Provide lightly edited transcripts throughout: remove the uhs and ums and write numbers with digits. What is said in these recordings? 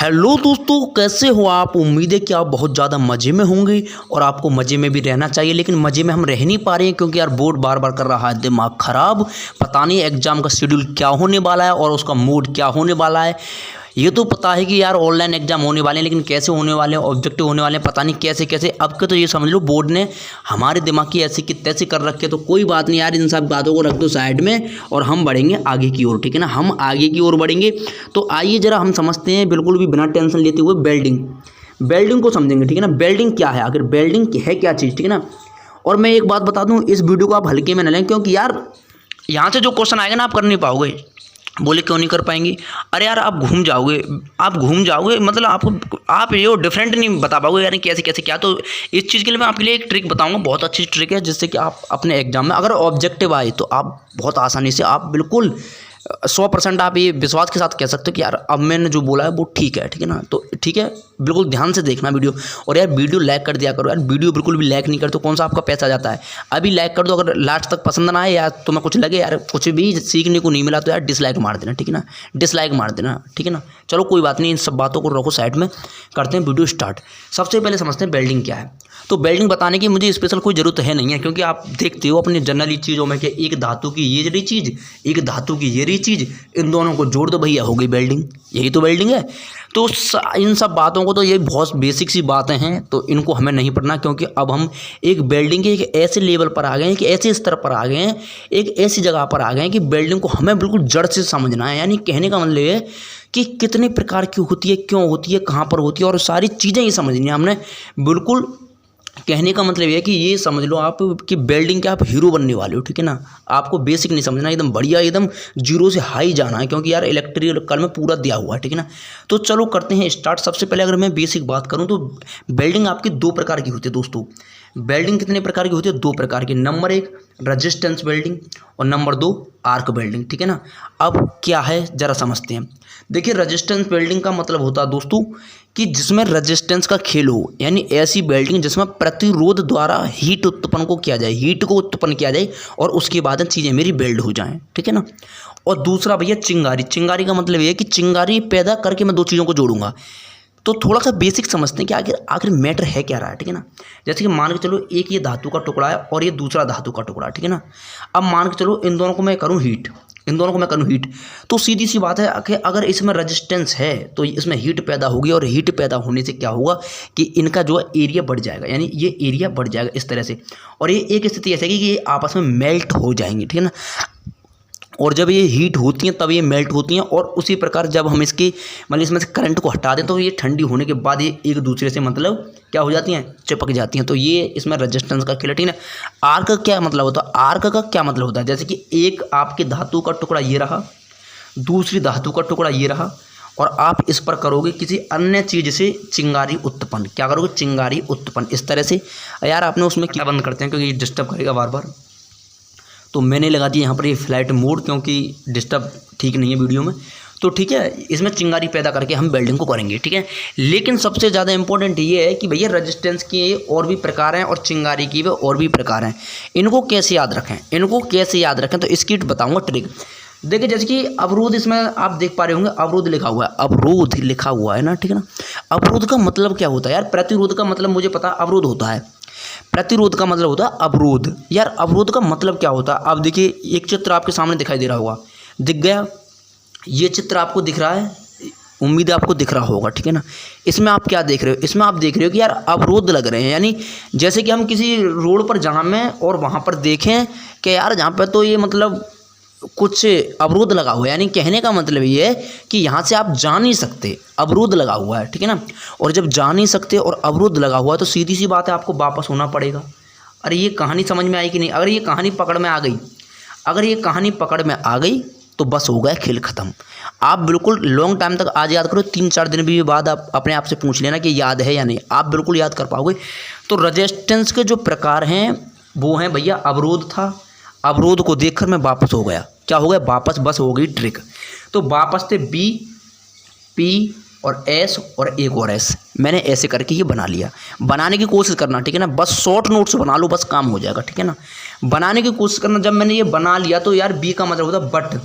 Hello दोस्तों, कैसे हो आप। उम्मीद है कि आप बहुत ज़्यादा मज़े में होंगे और आपको मज़े में भी रहना चाहिए, लेकिन मज़े में हम रह नहीं पा रहे हैं क्योंकि यार बोर्ड बार बार कर रहा है दिमाग ख़राब। पता नहीं एग्ज़ाम का शेड्यूल क्या होने वाला है और उसका मूड क्या होने वाला है। ये तो पता है कि यार ऑनलाइन एग्जाम होने वाले हैं, लेकिन कैसे होने वाले हैं, ऑब्जेक्टिव होने वाले हैं, पता नहीं कैसे कैसे। अब के तो ये समझ लो बोर्ड ने हमारे दिमाग की ऐसी की तैसी कर रखे। तो कोई बात नहीं यार, इन सब बातों को रख दो साइड में और हम बढ़ेंगे आगे की ओर, ठीक है ना। हम आगे की ओर बढ़ेंगे। तो आइए जरा हम समझते हैं बिल्कुल भी बिना टेंशन लेते हुए बेल्डिंग को समझेंगे, ठीक है ना। बेल्डिंग क्या है, आखिर बेल्डिंग है क्या चीज़, ठीक है ना। और मैं एक बात बता दूं, इस वीडियो को आप हल्के में न लें, क्योंकि यार यहाँ से जो क्वेश्चन आएगा ना आप कर नहीं पाओगे। बोले क्यों नहीं कर पाएंगे? अरे यार आप घूम जाओगे, मतलब आप ये डिफरेंट नहीं बता पाओगे यानी कैसे कैसे क्या। तो इस चीज़ के लिए मैं आपके लिए एक ट्रिक बताऊंगा, बहुत अच्छी ट्रिक है, जिससे कि आप अपने एग्जाम में अगर ऑब्जेक्टिव आए तो आप बहुत आसानी से आप बिल्कुल 100% आप ये विश्वास के साथ कह सकते हो कि यार अब मैंने जो बोला है वो ठीक है, ठीक है ना। तो ठीक है, बिल्कुल ध्यान से देखना वीडियो। और यार वीडियो लाइक कर दिया करो यार, वीडियो बिल्कुल भी लाइक नहीं करते तो कौन सा आपका पैसा जाता है। अभी लाइक कर दो, अगर लास्ट तक पसंद ना आए या तुम्हें कुछ लगे यार कुछ भी सीखने को नहीं मिला तो यार डिसलाइक मार देना, ठीक है ना। डिसलाइक मार देना, ठीक है ना। चलो कोई बात नहीं, इन सब बातों को रखो साइड में, करते हैं वीडियो स्टार्ट। सबसे पहले समझते हैं बेल्डिंग क्या है। तो बेल्डिंग बताने की मुझे स्पेशल कोई ज़रूरत है नहीं है, क्योंकि आप देखते हो अपनी जनरली चीज़ों में कि एक धातु की ये रही चीज़, एक धातु की ये रही चीज़, इन दोनों को जोड़ दो भैया, हो गई बेल्डिंग। यही तो बेल्डिंग है। तो इन सब बातों को तो ये बहुत बेसिक सी बातें हैं, तो इनको हमें नहीं पढ़ना, क्योंकि अब हम एक बेल्डिंग के एक ऐसे लेवल पर आ गए हैं, कि ऐसे स्तर पर आ गए हैं, एक ऐसी जगह पर आ गए हैं कि बेल्डिंग को हमें बिल्कुल जड़ से समझना है। यानी कहने का मतलब है कि कितने प्रकार की होती है, क्यों होती है, कहाँ पर होती है, और सारी चीज़ें ही समझनी है हमने। बिल्कुल कहने का मतलब ये है कि ये समझ लो आप कि बेल्डिंग के आप हीरो बनने वाले हो, ठीक है ना। आपको बेसिक नहीं समझना, एकदम बढ़िया, एकदम जीरो से हाई जाना है, क्योंकि यार इलेक्ट्रिकल में पूरा दिया हुआ है, ठीक है ना। तो चलो करते हैं स्टार्ट। सबसे पहले अगर मैं बेसिक बात करूं तो बेल्डिंग आपकी दो प्रकार की होती है दोस्तों। बेल्डिंग कितने प्रकार की होती है? दो प्रकार की। नंबर एक रेजिस्टेंस बेल्डिंग और नंबर दो आर्क बेल्डिंग, ठीक है ना। अब क्या है जरा समझते हैं। देखिए रेजिस्टेंस बेल्डिंग का मतलब होता है दोस्तों कि जिसमें रेजिस्टेंस का खेल हो, यानी ऐसी बेल्डिंग जिसमें प्रतिरोध द्वारा हीट उत्पन्न को किया जाए, हीट को उत्पन्न किया जाए और उसके बाद चीज़ें मेरी बेल्ड हो जाएं, ठीक है ना। और दूसरा भैया चिंगारी का मतलब ये है कि चिंगारी पैदा करके मैं दो चीज़ों को जोड़ूंगा। तो थोड़ा सा बेसिक समझते हैं कि आखिर मैटर है क्या रहा है, ठीक है ना। जैसे कि मान के चलो एक ये धातु का टुकड़ा है और ये दूसरा धातु का टुकड़ा, ठीक है ना। अब मान के चलो इन दोनों को मैं करूँ हीट, तो सीधी सी बात है कि अगर इसमें रेजिस्टेंस है तो इसमें हीट पैदा होगी, और हीट पैदा होने से क्या होगा कि इनका जो एरिया बढ़ जाएगा, यानी ये एरिया बढ़ जाएगा इस तरह से। और ये एक स्थिति ऐसी है कि ये आपस में मेल्ट हो जाएंगी, ठीक है ना। और जब ये हीट होती हैं तब ये मेल्ट होती हैं, और उसी प्रकार जब हम इसकी मतलब इसमें से करंट को हटा दें तो ये ठंडी होने के बाद ये एक दूसरे से मतलब क्या हो जाती हैं, चिपक जाती हैं। तो ये इसमें रेजिस्टेंस का खेल है, ठीक है। आर्क का क्या मतलब होता है? आर्क का क्या मतलब होता है? जैसे कि एक आपके धातु का टुकड़ा ये रहा, दूसरी धातु का टुकड़ा ये रहा, और आप इस पर करोगे किसी अन्य चीज़ से चिंगारी उत्पन्न। क्या करोगे? चिंगारी उत्पन्न, इस तरह से। यार आपने उसमें क्या बंद करते हैं क्योंकि ये डिस्टर्ब करेगा बार बार, तो मैंने लगा दिया यहाँ पर ये फ्लाइट मोड, क्योंकि डिस्टर्ब ठीक नहीं है वीडियो में। तो ठीक है, इसमें चिंगारी पैदा करके हम बेल्डिंग को करेंगे, ठीक है। लेकिन सबसे ज़्यादा इंपॉर्टेंट ये है कि भैया रेजिस्टेंस के और भी प्रकार हैं और चिंगारी की भी और भी प्रकार हैं। इनको कैसे याद रखें? तो इसकी बताऊँगा ट्रिक। देखिए जैसे कि अवरोध, इसमें आप देख पा रहे होंगे अवरोध लिखा हुआ है ना, ठीक है ना। अवरोध का मतलब क्या होता है यार? प्रतिरोध का मतलब मुझे पता अवरोध होता है, प्रतिरोध का मतलब होता है अवरोध। यार अवरोध का मतलब क्या होता है? आप देखिए एक चित्र आपके सामने दिखाई दे रहा होगा, दिख गया? ये चित्र आपको दिख रहा है, उम्मीद है आपको दिख रहा होगा, ठीक है ना। इसमें आप क्या देख रहे हो? इसमें आप देख रहे हो कि यार अवरोध लग रहे हैं, यानी जैसे कि हम किसी रोड पर जाम में और वहाँ पर देखें कि यार जहाँ पर तो ये मतलब कुछ अवरोध लगा हुआ है, यानी कहने का मतलब ये है कि यहाँ से आप जा नहीं सकते, अवरोध लगा हुआ है, ठीक है ना। और जब जा नहीं सकते और अवरोध लगा हुआ है तो सीधी सी बात है आपको वापस होना पड़ेगा। अरे ये कहानी समझ में आई कि नहीं? अगर ये कहानी पकड़ में आ गई तो बस हो गया खेल ख़त्म। आप बिल्कुल लॉन्ग टाइम तक आज याद करो, 3-4 दिन भी बाद आप अपने आप से पूछ लेना कि याद है या नहीं, आप बिल्कुल याद कर पाओगे। तो रेजिस्टेंस के जो प्रकार हैं वो हैं भैया, अवरोध था, अवरोध को देखकर मैं वापस हो गया। क्या हो गया? वापस, बस हो गई ट्रिक। तो वापस थे बी, पी और एस और एक और एस, मैंने ऐसे करके ये बना लिया। बनाने की कोशिश करना, ठीक है ना। बस शॉर्ट नोट्स बना लो, बस काम हो जाएगा, ठीक है ना। बनाने की कोशिश करना। जब मैंने ये बना लिया तो यार बी का मतलब होता है बट,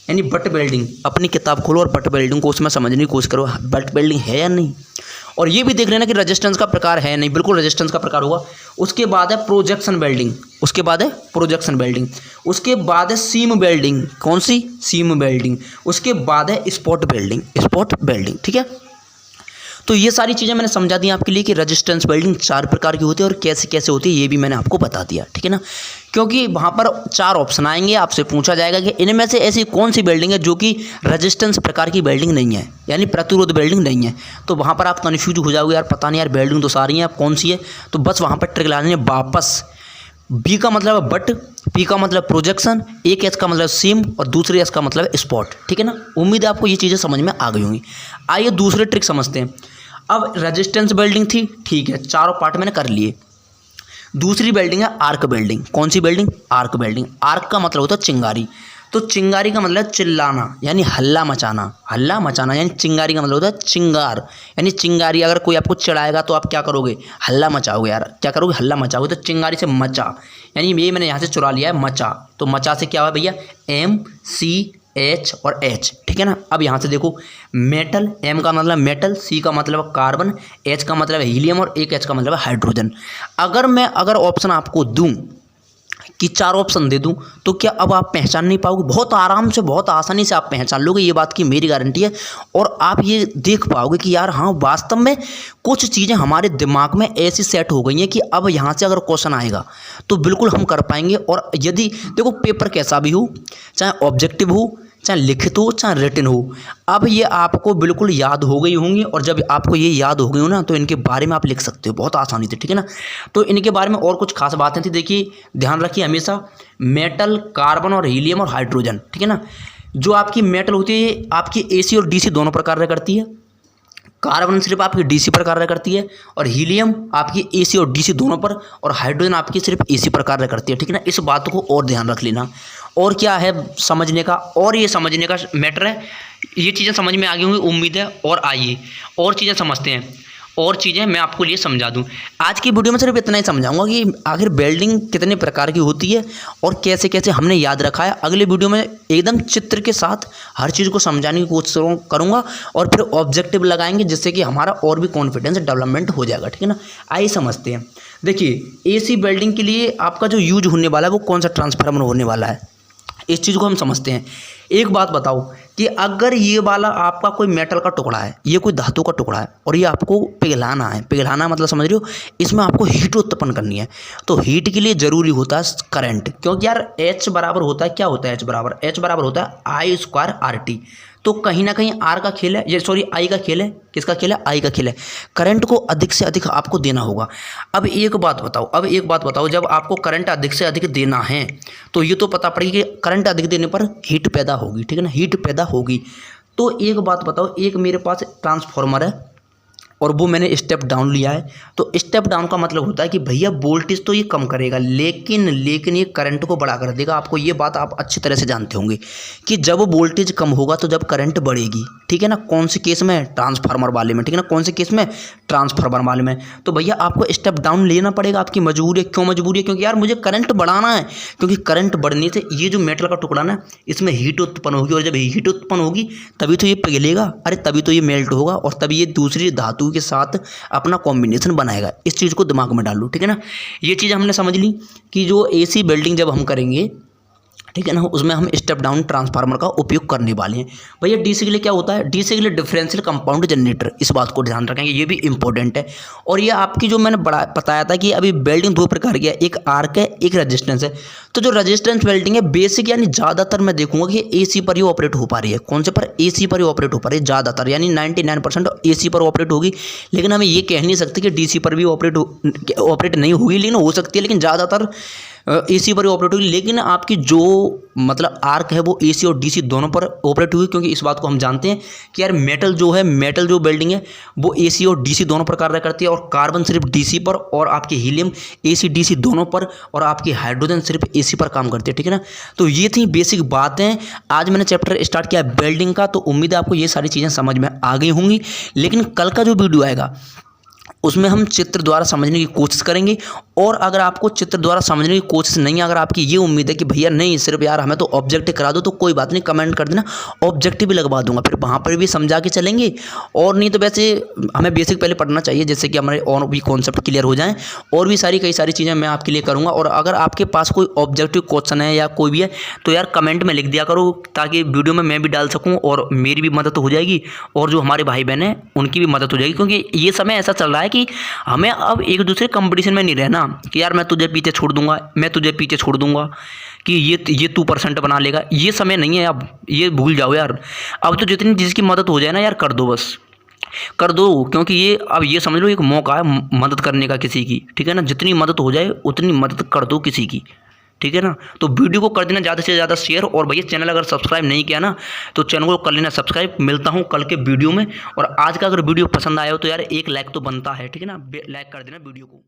यानी बट वेल्डिंग, अपनी किताब खोलो और बट वेल्डिंग को उसमें समझने की कोशिश करो, बट वेल्डिंग है या नहीं। और ये भी देख लेना कि रेजिस्टेंस का प्रकार है नहीं, बिल्कुल रेजिस्टेंस का प्रकार होगा। उसके बाद है प्रोजेक्शन वेल्डिंग, उसके बाद है प्रोजेक्शन वेल्डिंग, उसके बाद है सीम वेल्डिंग, कौन सी, सीम वेल्डिंग, उसके बाद है स्पॉट वेल्डिंग, स्पॉट वेल्डिंग, ठीक है। तो ये सारी चीज़ें मैंने समझा दी आपके लिए कि रेजिस्टेंस वेल्डिंग 4 प्रकार की होती है और कैसे कैसे होती है ये भी मैंने आपको बता दिया, ठीक है ना। क्योंकि वहाँ पर 4 ऑप्शन आएंगे, आपसे पूछा जाएगा कि इनमें से ऐसी कौन सी वेल्डिंग है जो कि रेजिस्टेंस प्रकार की वेल्डिंग नहीं है, यानी प्रतिरोध वेल्डिंग नहीं है। तो वहाँ पर आप कन्फ्यूज हो जाओगे, यार पता नहीं यार वेल्डिंग तो सारी हैं, आप कौन सी है। तो बस वहाँ पर ट्रिक लानी है वापस। बी का मतलब है बट, पी का मतलब प्रोजेक्शन, एक एच का मतलब सीम और दूसरे एच का मतलब है स्पॉट, ठीक है ना। उम्मीद है आपको ये चीज़ें समझ में आ गई होंगी। आइए दूसरे ट्रिक समझते हैं। अब रेजिस्टेंस वेल्डिंग थी, ठीक है, चारों पार्ट मैंने कर लिए। दूसरी वेल्डिंग है आर्क वेल्डिंग, कौन सी वेल्डिंग, आर्क वेल्डिंग। आर्क का मतलब होता है चिंगारी, तो चिंगारी का मतलब चिल्लाना यानी हल्ला मचाना, हल्ला मचाना यानी चिंगारी का मतलब होता है चिंगार, यानी चिंगारी। अगर कोई आपको चिढ़ाएगा तो आप क्या करोगे, हल्ला मचाओगे, यार क्या करोगे, हल्ला मचाओगे। तो चिंगारी से मचा, यानी ये मैंने यहाँ से चुरा लिया है मचा, तो मचा से क्या हुआ भैया, MCH और H, ठीक है ना। अब यहाँ से देखो मेटल, M का मतलब मेटल, C का मतलब कार्बन, H का मतलब हीलियम और एक H का मतलब हाइड्रोजन। अगर ऑप्शन आपको दूं कि 4 ऑप्शन दे दूं तो क्या अब आप पहचान नहीं पाओगे, बहुत आराम से बहुत आसानी से आप पहचान लोगे, ये बात की मेरी गारंटी है। और आप ये देख पाओगे कि यार हाँ वास्तव में कुछ चीज़ें हमारे दिमाग में ऐसी सेट हो गई हैं कि अब यहाँ से अगर क्वेश्चन आएगा तो बिल्कुल हम कर पाएंगे। और यदि देखो पेपर कैसा भी हो, चाहे ऑब्जेक्टिव हो, चाहे लिखित हो, चाहे रिटन हो, अब ये आपको बिल्कुल याद हो गई होंगी। और जब आपको ये याद हो गई हो ना तो इनके बारे में आप लिख सकते हो बहुत आसानी से, ठीक है ना। तो इनके बारे में और कुछ खास बातें थी, देखिए ध्यान रखिए हमेशा, मेटल, कार्बन और हीलियम और हाइड्रोजन, ठीक है ना। जो आपकी मेटल होती है आपकी AC और DC दोनों पर कार्य करती है, कार्बन सिर्फ आपकी DC पर कार्य करती है, और हीलियम आपकी AC और DC दोनों पर, और हाइड्रोजन आपकी सिर्फ AC पर कार्य करती है, ठीक है ना। इस बात को और ध्यान रख लेना। और क्या है समझने का, और ये समझने का मैटर है, ये चीज़ें समझ में आ गई होंगी उम्मीद है। और आइए और चीज़ें समझते हैं, और चीज़ें मैं आपको लिए समझा दूं। आज की वीडियो में सिर्फ इतना ही समझाऊंगा कि आखिर वेल्डिंग कितने प्रकार की होती है और कैसे कैसे हमने याद रखा है। अगले वीडियो में एकदम चित्र के साथ हर चीज़ को समझाने की कोशिश करूँगा और फिर ऑब्जेक्टिव लगाएंगे, जिससे कि हमारा और भी कॉन्फिडेंस डेवलपमेंट हो जाएगा, ठीक है ना। आइए समझते हैं। देखिए AC वेल्डिंग के लिए आपका जो यूज होने वाला है वो कौन सा ट्रांसफार्मर होने वाला है, इस चीज़ को हम समझते हैं। एक बात बताओ कि अगर ये वाला आपका कोई मेटल का टुकड़ा है, ये कोई धातु का टुकड़ा है और ये आपको पिघलाना है, पिघलाना मतलब समझ रहे हो, इसमें आपको हीट उत्पन्न करनी है। तो हीट के लिए ज़रूरी होता है करंट, क्योंकि यार H बराबर होता है, क्या होता है H बराबर होता है I²RT। तो कहीं ना कहीं R का खेल है, ये सॉरी I का खेल है, किसका खेल है, I का खेल है। करंट को अधिक से अधिक आपको देना होगा। अब एक बात बताओ, जब आपको करंट अधिक से अधिक देना है तो ये तो पता पड़ेगी कि करंट अधिक देने पर हीट पैदा होगी, ठीक है ना, हीट पैदा होगी। तो एक बात बताओ, एक मेरे पास ट्रांसफार्मर है और वो मैंने स्टेप डाउन लिया है। तो स्टेप डाउन का मतलब होता है कि भैया वोल्टेज तो ये कम करेगा लेकिन ये करंट को बढ़ा कर देगा। आपको ये बात आप अच्छी तरह से जानते होंगे कि जब वोल्टेज कम होगा तो जब करंट बढ़ेगी, ठीक है ना। कौन से केस में, ट्रांसफार्मर वाले में, ठीक है ना, कौन से केस में, ट्रांसफार्मर वाले में। तो भैया आपको स्टेप डाउन लेना पड़ेगा, आपकी मजबूरी है। क्यों मजबूरी है, क्योंकि यार मुझे करंट बढ़ाना है, क्योंकि करंट बढ़ने से ये जो मेटल का टुकड़ा ना इसमें हीट उत्पन्न होगी, और जब हीट उत्पन्न होगी तभी तो ये पिघलेगा, अरे तभी तो ये मेल्ट होगा, और तभी ये दूसरी धातु के साथ अपना कॉम्बिनेशन बनाएगा। इस चीज़ को दिमाग में डाल लो, ठीक है ना। ये चीज़ हमने समझ ली कि जो AC वेल्डिंग जब हम करेंगे, ठीक है ना, उसमें हम स्टेप डाउन ट्रांसफार्मर का उपयोग करने वाले हैं। भैया DC के लिए क्या होता है, DC के लिए डिफरेंशियल कंपाउंड जनरेटर, इस बात को ध्यान रखेंगे, ये भी इंपॉर्टेंट है। और ये आपकी जो मैंने बताया था कि अभी वेल्डिंग 2 प्रकार की है, एक आर्क है, एक रेजिस्टेंस है। तो जो रेजिस्टेंस वेल्डिंग है बेसिक यानी ज़्यादातर मैं देखूंगा कि AC पर ही ऑपरेट हो पा रही है। कौन से पर, AC पर ही ऑपरेट हो पा रही है ज़्यादातर, यानी 99% AC पर ऑपरेट होगी। लेकिन हम ये कह नहीं सकते कि DC पर भी ऑपरेट नहीं होगी, लेकिन हो सकती है, लेकिन ज़्यादातर AC पर ही ऑपरेट होगी। लेकिन आपकी जो मतलब आर्क है वो AC और DC दोनों पर ऑपरेट हुई, क्योंकि इस बात को हम जानते हैं कि यार मेटल जो वेल्डिंग है वो AC और DC दोनों पर कार्य करती है, और कार्बन सिर्फ DC पर, और आपकी हीलियम AC DC दोनों पर, और आपकी हाइड्रोजन सिर्फ AC पर काम करती है, ठीक है ना। तो ये थी बेसिक बातें। आज मैंने चैप्टर स्टार्ट किया वेल्डिंग का, तो उम्मीद है आपको ये सारी चीज़ें समझ में आ गई होंगी। लेकिन कल का जो वीडियो आएगा उसमें हम चित्र द्वारा समझने की कोशिश करेंगे। और अगर आपको चित्र द्वारा समझने की कोशिश नहीं है, अगर आपकी ये उम्मीद है कि भैया नहीं सिर्फ यार हमें तो ऑब्जेक्टिव करा दो, तो कोई बात नहीं, कमेंट कर देना, ऑब्जेक्टिव भी लगवा दूंगा, फिर वहाँ पर भी समझा के चलेंगे। और नहीं तो वैसे हमें बेसिक पहले पढ़ना चाहिए, जैसे कि हमारे और भी कॉन्सेप्ट क्लियर हो जाएँ, और भी कई सारी चीज़ें मैं आपके लिए करूँगा। और अगर आपके पास कोई ऑब्जेक्टिव क्वेश्चन है या कोई भी है तो यार कमेंट में लिख दिया करो, ताकि वीडियो में मैं भी डाल सकूँ और मेरी भी मदद हो जाएगी और जो हमारे भाई बहन हैं उनकी भी मदद हो जाएगी। क्योंकि ये समय ऐसा चल रहा है कि हमें अब एक दूसरे कंपटीशन में नहीं रहना कि यार मैं तुझे पीछे छोड़ दूंगा, मैं तुझे पीछे छोड़ दूंगा, कि ये तू परसेंट बना लेगा। ये समय नहीं है, अब ये भूल जाओ यार। अब तो जितनी जिसकी मदद हो जाए ना यार कर दो, बस कर दो, क्योंकि ये अब ये समझ लो एक मौका है मदद करने का किसी की, ठीक है ना। जितनी मदद हो जाए उतनी मदद कर दो किसी की, ठीक है ना। तो वीडियो को कर देना ज़्यादा से ज़्यादा शेयर, और भैया चैनल अगर सब्सक्राइब नहीं किया ना तो चैनल को कर लेना सब्सक्राइब। मिलता हूँ कल के वीडियो में। और आज का अगर वीडियो पसंद आया हो तो यार एक लाइक तो बनता है, ठीक है ना, लाइक कर देना वीडियो को।